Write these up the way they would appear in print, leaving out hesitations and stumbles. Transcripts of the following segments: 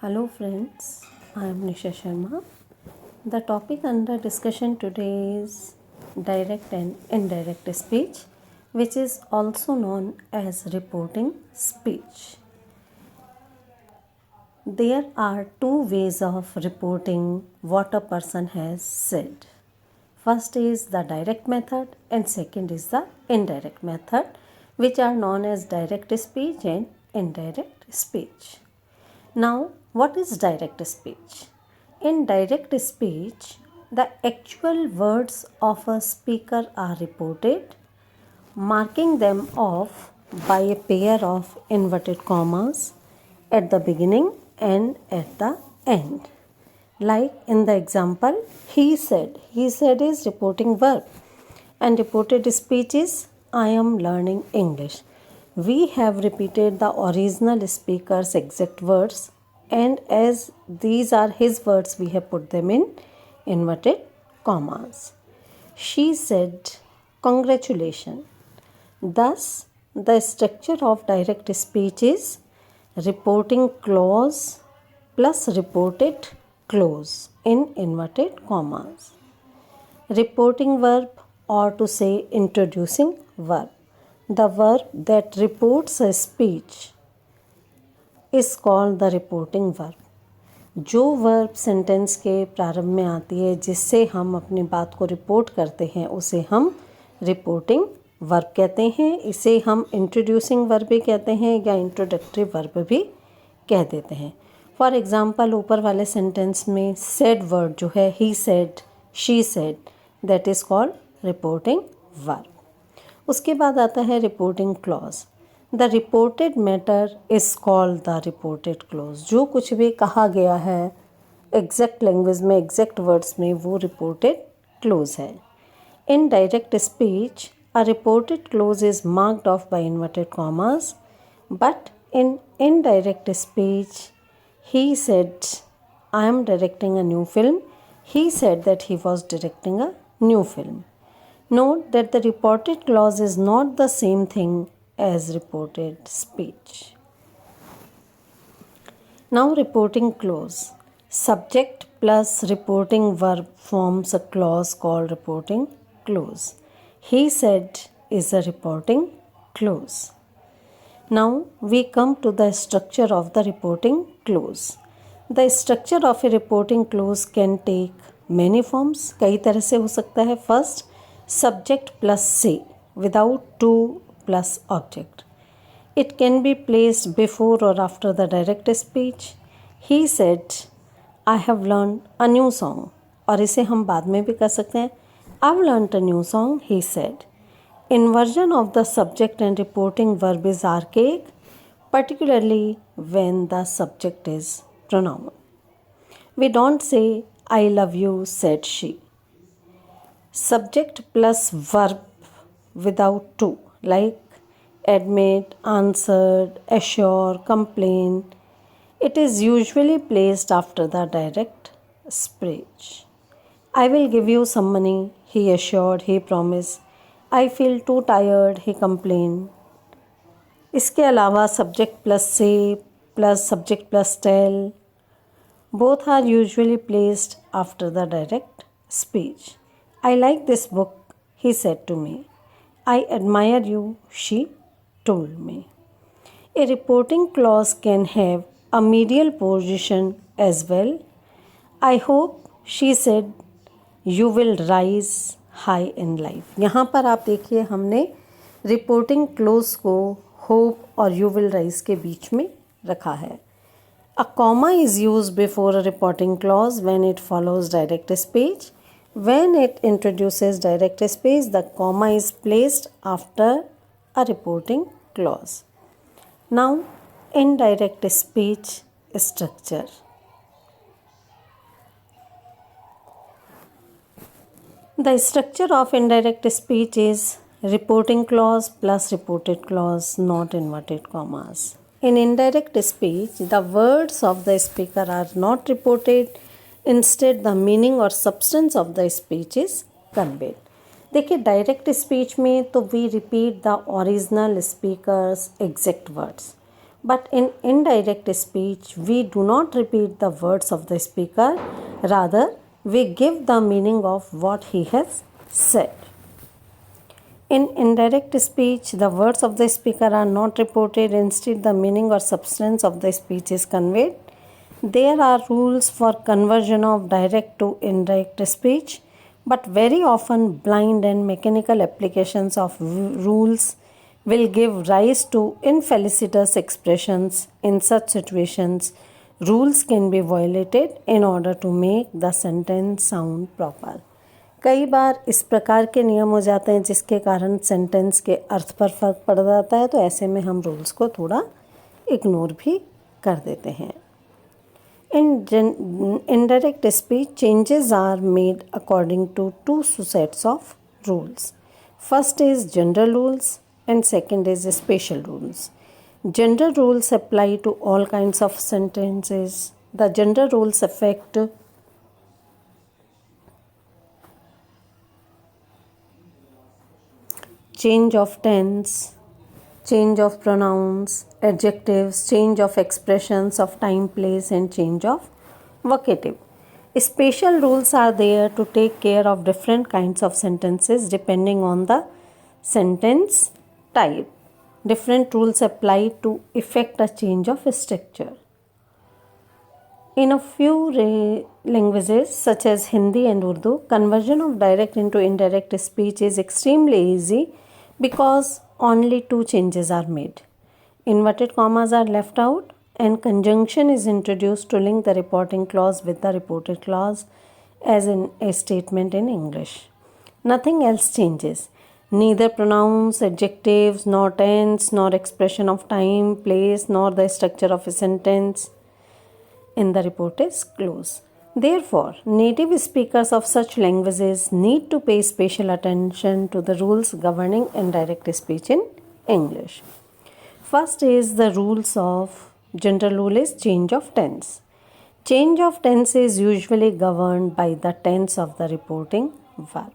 Hello friends, I am Nisha Sharma. The topic under discussion today is direct and indirect speech, which is also known as reporting speech. There are two ways of reporting what a person has said. First is the direct method and second is the indirect method, which are known as direct speech and indirect speech. Now, what is direct speech? In direct speech, the actual words of a speaker are reported, marking them off by a pair of inverted commas at the beginning and at the end. Like in the example, he said. He said is reporting verb, and reported speech is I am learning English. We have repeated the original speaker's exact words, and as these are his words, we have put them in inverted commas. She said, congratulations. Thus, the structure of direct speech is reporting clause plus reported clause in inverted commas. Reporting verb, or to say introducing verb. The verb that reports a speech is called the reporting verb. जो verb sentence के प्रारंभ में आती है जिससे हम अपनी बात को रिपोर्ट करते हैं उसे हम रिपोर्टिंग वर्ब कहते हैं. इसे हम इंट्रोड्यूसिंग वर्ब भी कहते हैं या इंट्रोडक्टरी वर्ब भी कह देते हैं. फॉर एग्जांपल, ऊपर वाले सेंटेंस में सेड वर्ड जो है he said, she said, that is called reporting verb. उसके बाद आता है reporting clause. The reported matter is called the reported clause. जो कुछ भी कहा गया है एग्जैक्ट लैंग्वेज में, एग्जैक्ट वर्ड्स में, वो रिपोर्टेड क्लॉज है. In direct speech a reported clause is marked off by inverted commas, but in indirect speech, he said, I am directing a new film. He said that he was directing a new film. Note that the reported clause is not the same thing as reported speech. Now, reporting clause. Subject plus reporting verb forms a clause called reporting clause. He said is a reporting clause. Now we come to the structure of the reporting clause. The structure of a reporting clause can take many forms. कई तरह से हो सकता है. First, subject plus say without to plus object. It can be placed before or after the direct speech. He said, I have learned a new song. और इसे हम बाद में भी कर सकते हैं. I've learnt a new song, he said. Inversion of the subject and reporting verb is archaic, particularly when the subject is pronoun. We don't say, I love you, said she. Subject plus verb without to, like admit, answered, assure, complain. It is usually placed after the direct speech. I will give you some money, he assured, he promised. I feel too tired, he complained. इसके अलावा subject plus say plus subject plus tell, both are usually placed after the direct speech. I like this book, he said to me. I admire you, she told me. A reporting clause can have a medial position as well. I hope, she said, you will rise high in life. यहाँ पर आप देखिए हमने reporting close को hope और you will rise के बीच में रखा है. A comma is used before a reporting clause when it follows direct speech. When it introduces direct speech, the comma is placed after a reporting clause. Now, indirect speech structure. The structure of indirect speech is reporting clause plus reported clause, not inverted commas. In indirect speech, the words of the speaker are not reported. Instead, the meaning or substance of the speech is conveyed. देखिए direct speech में तो we repeat the original speaker's exact words, But in indirect speech, we do not repeat the words of the speaker, rather, we give the meaning of what he has said. In indirect speech, the words of the speaker are not reported, instead, the meaning or substance of the speech is conveyed. There are rules for conversion of direct to indirect speech, but very often blind and mechanical applications of rules will give rise to infelicitous expressions. In such situations, rules can be violated in order to make the sentence sound proper. कई बार इस प्रकार के नियम हो जाते हैं जिसके कारण सेंटेंस के अर्थ पर फर्क पड़ जाता है, तो ऐसे में हम रूल्स को थोड़ा इग्नोर भी कर देते हैं. In indirect speech, changes are made according to two sets of rules. First is general rules and second is special rules. General rules apply to all kinds of sentences. The general rules affect change of tense, change of pronouns, adjectives, change of expressions of time, place, and change of vocative. Special rules are there to take care of different kinds of sentences depending on the sentence type. Different rules apply to effect a change of structure. In a few languages such as Hindi and Urdu, conversion of direct into indirect speech is extremely easy because only two changes are made. Inverted commas are left out and conjunction is introduced to link the reporting clause with the reported clause, as in a statement in English. Nothing else changes. Neither pronouns, adjectives, nor tense, nor expression of time, place, nor the structure of a sentence in the report is close. Therefore, native speakers of such languages need to pay special attention to the rules governing indirect speech in English. First is the rules of general rule is change of tense. Change of tense is usually governed by the tense of the reporting verb.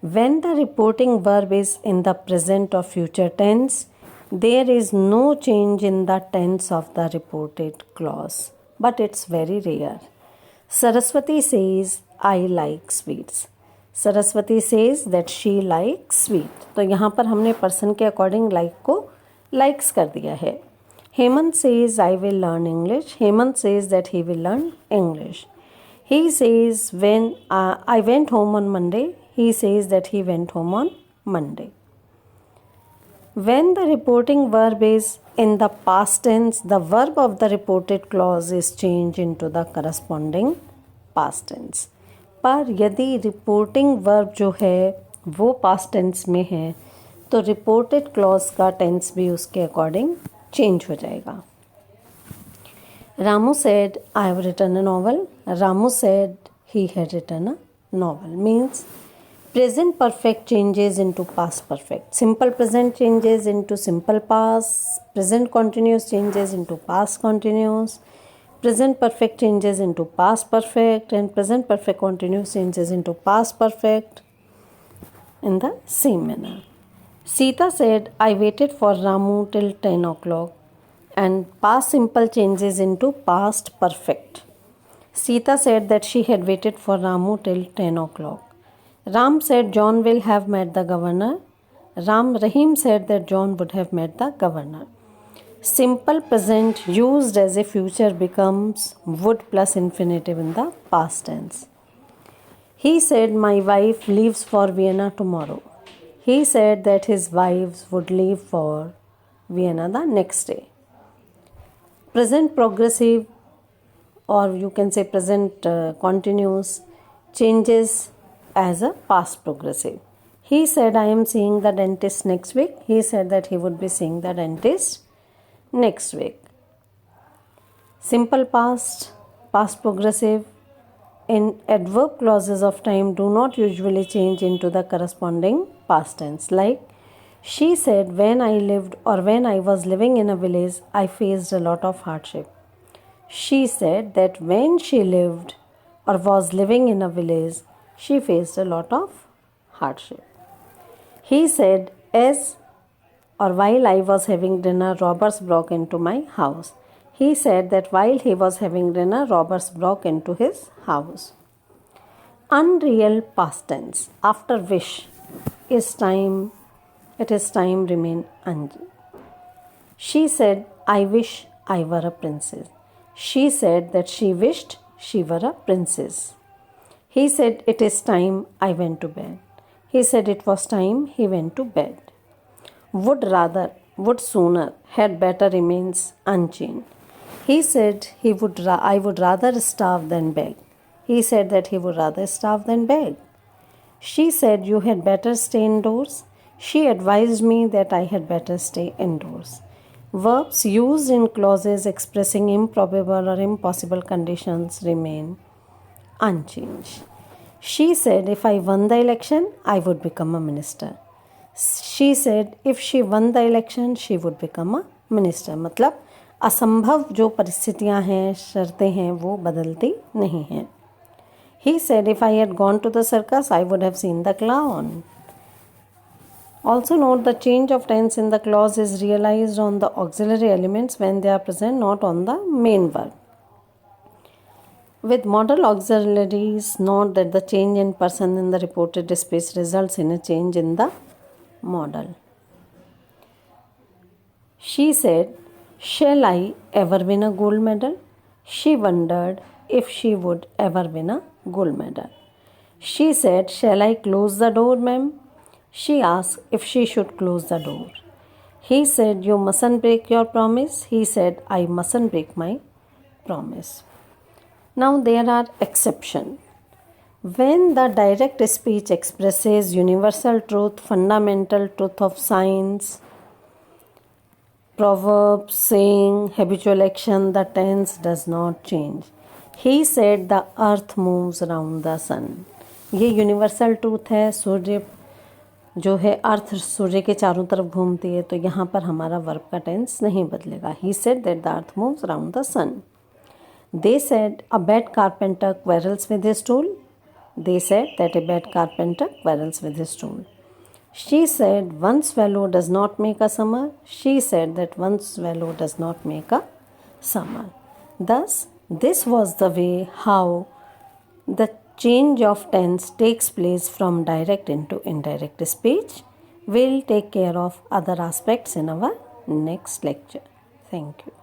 When the reporting verb is in the present or future tense, there is no change in the tense of the reported clause, but it's very rare. Saraswati says, I like sweets. Saraswati says that she likes sweet. तो यहाँ पर हमने person के according like को likes कर दिया है. Hemant says, I will learn English. Hemant says that he will learn English. He says, when I went home on Monday. He says that he went home on Monday. When the reporting verb is in the past tense, the verb of the reported clause is changed into the corresponding past tense. पर यदि reporting verb जो है वो past tense में है तो reported clause का tense भी उसके according change हो जाएगा. Ramu said, I have written a novel. Ramu said he had written a novel. Means present perfect changes into past perfect. Simple present changes into simple past. Present continuous changes into past continuous. Present perfect changes into past perfect. And present perfect continuous changes into past perfect in the same manner. Sita said, I waited for Ramu till 10 o'clock. And past simple changes into past perfect. Sita said that she had waited for Ramu till 10 o'clock. Ram said John will have met the governor. Rahim said that John would have met the governor. Simple present used as a future becomes would plus infinitive in the past tense. He said my wife leaves for Vienna tomorrow. He said that his wives would leave for Vienna the next day. Present progressive, or you can say present continuous, changes as a past progressive. He said, I am seeing the dentist next week. He said that he would be seeing the dentist next week. Simple past, past progressive, in adverb clauses of time do not usually change into the corresponding past tense. Like, she said, when I lived or when I was living in a village, I faced a lot of hardship. She said that when she lived or was living in a village, she faced a lot of hardship. He said, as or while I was having dinner, robbers broke into my house. He said that while he was having dinner, robbers broke into his house. Unreal past tense. After wish is time, it is time remain unchanged. She said, I wish I were a princess. She said that she wished she were a princess. He said, it is time I went to bed. He said it was time he went to bed. Would rather, would sooner, had better remains unchanged. He said I would rather starve than beg. He said that he would rather starve than beg. She said you had better stay indoors. She advised me that I had better stay indoors. Verbs used in clauses expressing improbable or impossible conditions remain unchanged. She said if I won the election, I would become a minister. She said if she won the election, she would become a minister. मतलब असंभव जो परिस्थितियां हैं, शर्तें हैं, वो बदलती नहीं हैं. He said if I had gone to the circus, I would have seen the clown. Also note the change of tense in the clause is realized on the auxiliary elements when they are present, not on the main verb. With modal auxiliaries, note that the change in person in the reported speech results in a change in the modal. She said, shall I ever win a gold medal? She wondered if she would ever win a gold medal. She said, shall I close the door, ma'am? She asked if she should close the door. He said, you mustn't break your promise. He said, I mustn't break my promise. Now there are exceptions. When the direct speech expresses universal truth, fundamental truth of science, proverb, saying, habitual action, the tense does not change. He said the earth moves around the sun. ये universal truth है. सूर्य जो है, अर्थ सूर्य के चारों तरफ घूमती है, तो यहाँ पर हमारा वर्ब का टेंस नहीं बदलेगा. He said that the earth moves around the sun. They said a bad carpenter quarrels with his tool. They said that a bad carpenter quarrels with his tool. She said one swallow does not make a summer. She said that one swallow does not make a summer. Thus, this was the way how the change of tense takes place from direct into indirect speech. We'll take care of other aspects in our next lecture. Thank you.